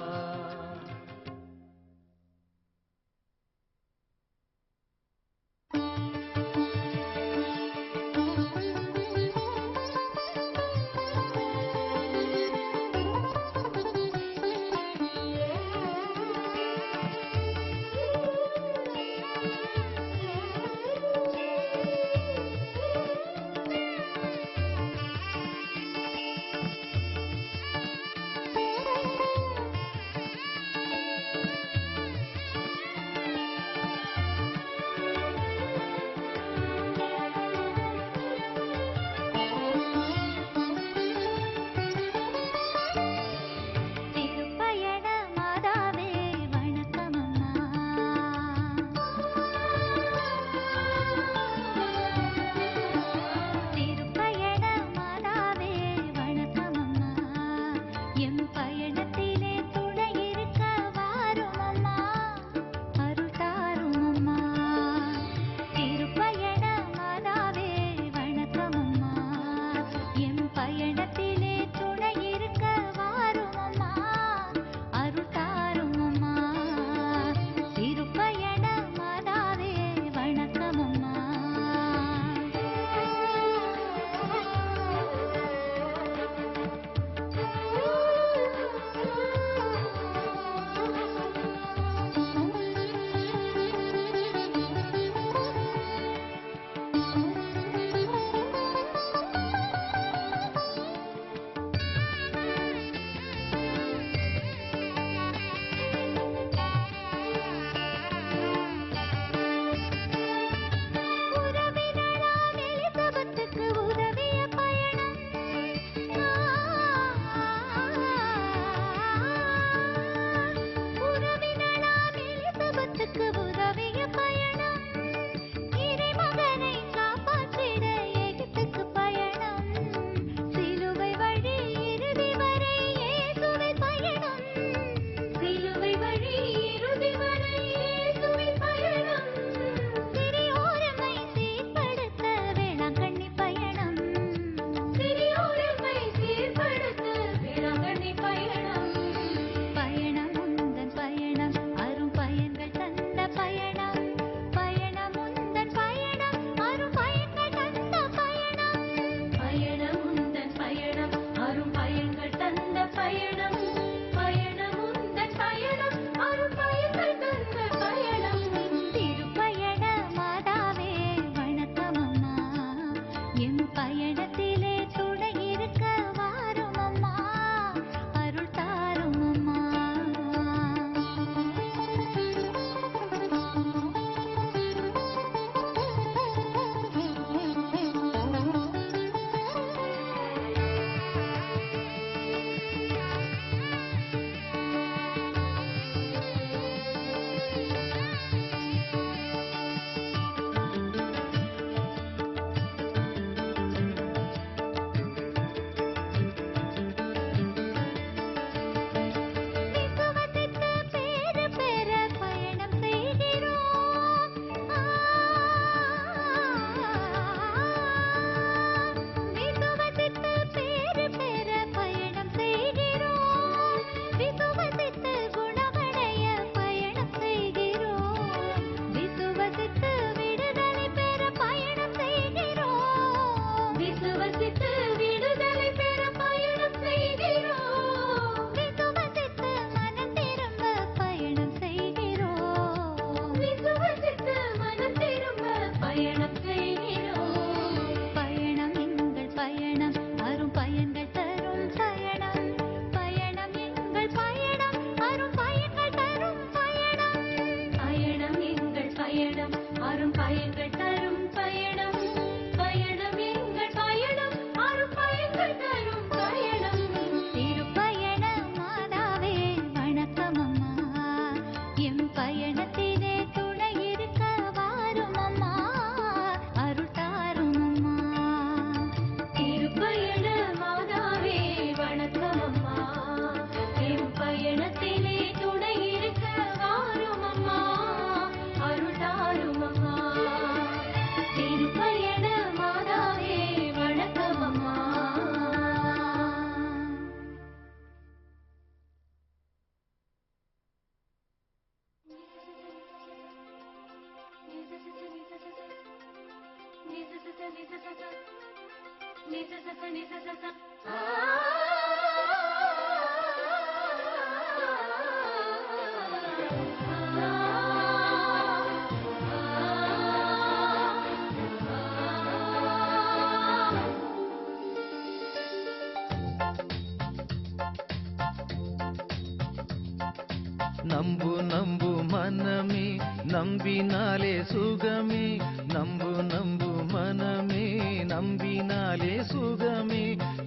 நம்பு நம்பு மனமே நம்பினாலே சுகமே நம்பு நம்பு மனமே நம்பினாலே சுகமே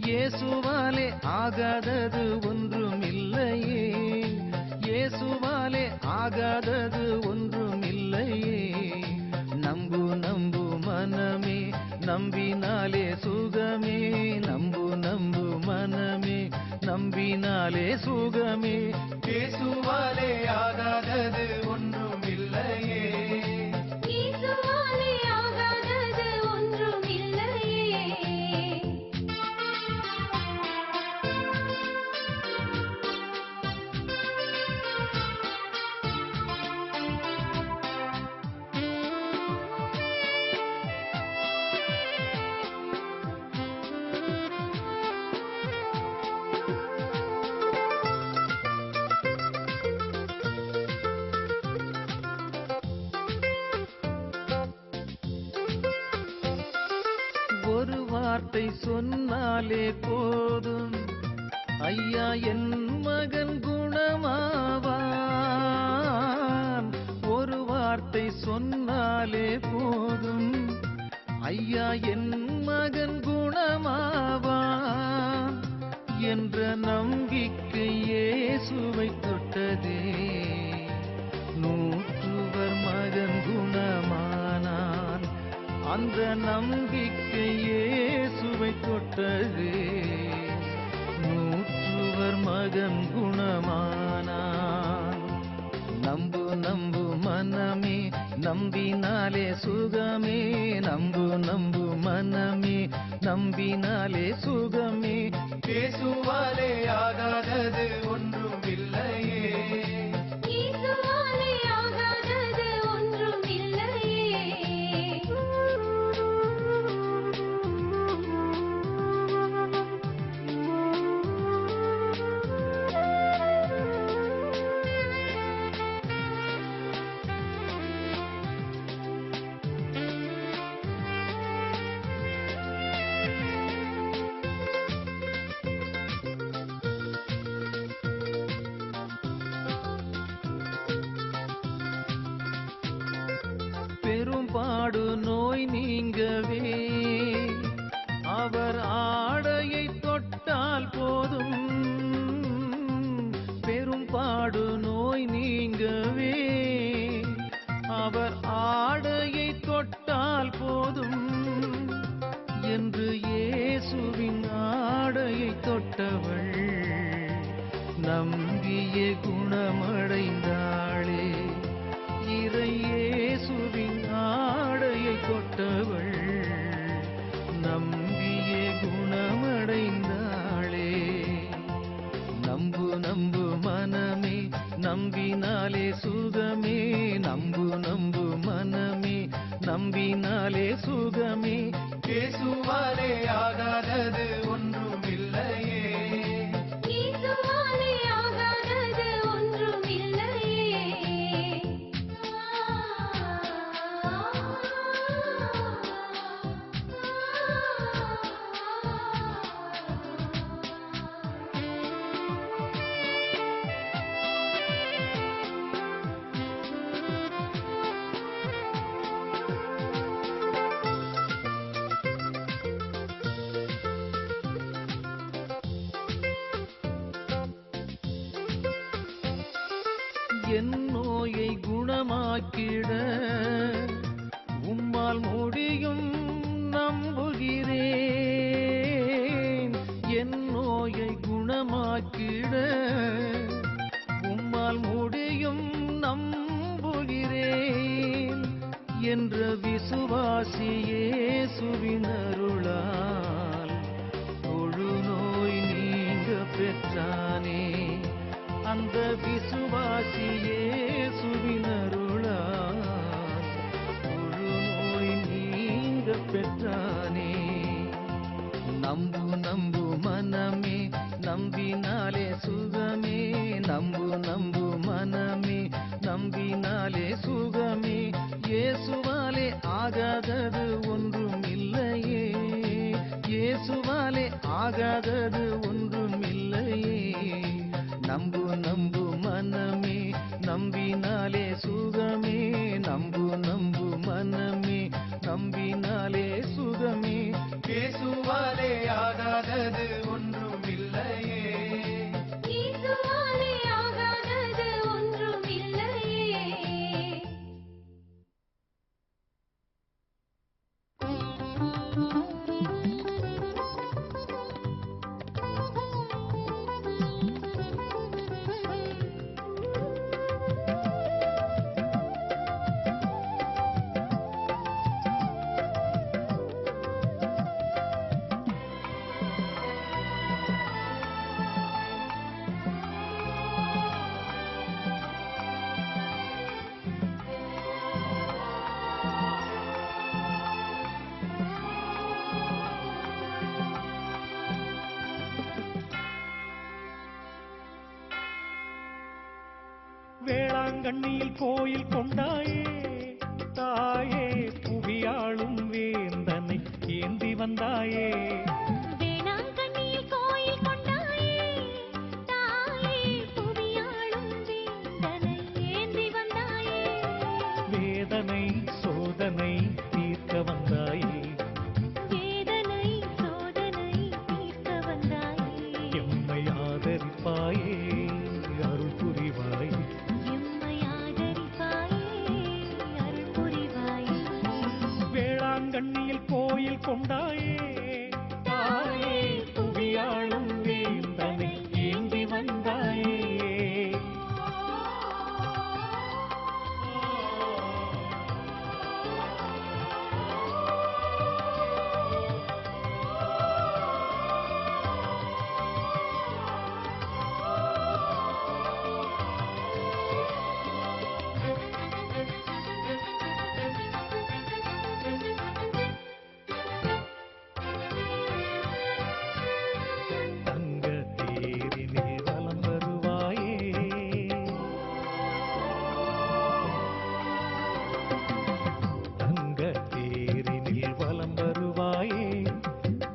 இயேசுவாலே ஆகாதது ஒன்றுமில்லையே இயேசுவாலே ஆகாதது ஒன்றுமில்லையே நம்பு நம்பு மனமே நம்பினாலே சுகமே நம்பு நம்பு மனமே நம்பினாலே சுகமே இயேசுவாலே ஆகாதது ஒன்றுமில்லையே இயேசுவாலே ஆகாதது ஒன்றுமில்லையே ஒரு வார்த்தை சொன்னாலே போதும் ஐயா என் மகன் குணமாவான் ஒரு வார்த்தை சொன்னாலே போதும் ஐயா என் மகன் குணமாவான் என்ற நம்பிக்கை இயேசுவை தொட்டதே நூற்றுவர் மகன் குணமானான் அந்த நம்பிக்கை இயேசுவை தொட்டதே நூற்றுவர் மகன் குணமானான் நம்பு நம்பு மனமே நம்பினாலே சுகமே நம்பு நம்பு மனமே நம்பினாலே சுகமே இயேசுவாலே ஆகாதது ஒன்றுமில்லையே இயேசுவாலே ஆகாதது பெரும்பாடு நோய் நீங்கவே அவர் ஆடையை தொட்டால் போதும் பெரும்பாடு நோய் நீங்கவே அவர் ஆடையை தொட்டால் போதும் என்று இயேசுவின் ஆடையை தொட்டவள் நம்பியே குணமடைந்தாளே இறை இயேசுவின் ஆடையை தொட்டவள் நம்பியே குணமடைந்தாளே நம்பு நம்பு மனமே நம்பினாலே சுகமே நம்பு நம்பு மனமே நம்பினாலே சுகமே இயேசுவாலே ஆகாதது ஒன்றுமில்லையே இயேசுவாலே ஆகாதது ஒன்றுமில்லையே என் நோயை குணமாக்கிட உம்மால் முடியும் நம்புகிறேன் என் நோயை குணமாக்கிட உம்மால் முடியும் நம்புகிறேன் என்ற விசுவாசியே சுவினருளால் தொழுநோய் நீங்க பெற்றானே அந்த விசுவாசியே சுவினருளால் தொழுநோய் நீங்க பெற்றானே நம்பு நம்பு மனமே நம்பினாலே சுகமே நம்பு நம்பு மனமே நம்பினாலே சுகமே இயேசுவாலே ஆகாதது ஒன்றுமில்லையே இயேசுவாலே ஆகாதது ஒன்றுமில்லையே நம்பு நம்பு மனமே வேளாங்கண்ணியில் கோயில் கொண்டாயே தாயே புவியாளும் வேந்தனை ஏந்தி வந்தாயே வேளாங்கண்ணியில் கோயில் கொண்டாயே தாயே புவியாளும் வேந்தனை ஏந்தி வந்தாயே வேதனை சோதனை தீர்க்க வந்தாயே வேதனை சோதனை தீர்க்க வந்தாயே எம்மை ஆதரிப்பாயே அருள் புரிவாயே எம்மை ஆதரிப்பாயே அருள் புரிவாயே வேளாங்கண்ணியில் கோயில் கொண்டாயே தாயே புவியாளும் வேந்தனை ஏந்தி வந்தாயே தங்க தேரினில் வலம் வருவாயே தங்க தேரினில் வலம் வருவாயே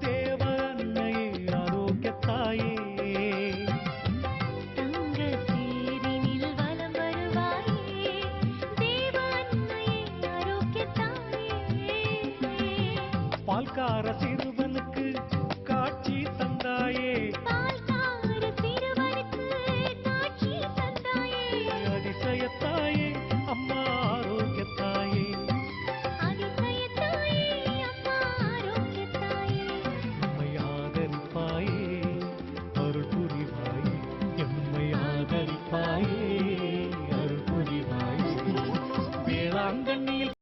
தேவ அன்னையே ஆரோக்கியத்தாயே தங்க தேரினில் வலம் வருவாயே தேவ அன்னையே ஆரோக்கியத்தாயே பால்கார சிறுவ